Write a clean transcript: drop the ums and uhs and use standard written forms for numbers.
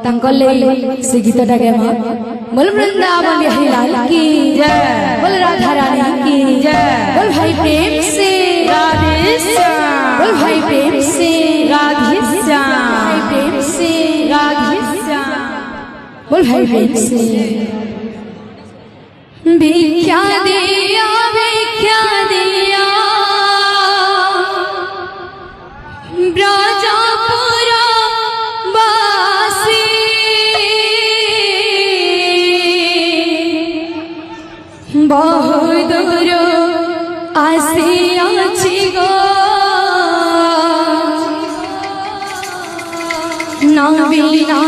तंकले से गीतटा गेमा बोल वृंदावन बिहारी लाल की जय, बोल राधा रानी की जय, बोल भाई प्रेम से राधे श्याम, बोल भाई प्रेम से राधे श्याम, भाई प्रेम से राधे श्याम, बोल भाई प्रेम से भिक्षा दिया ब्रजपुरा बासी बहु दूर आसियाछि गो ना बिना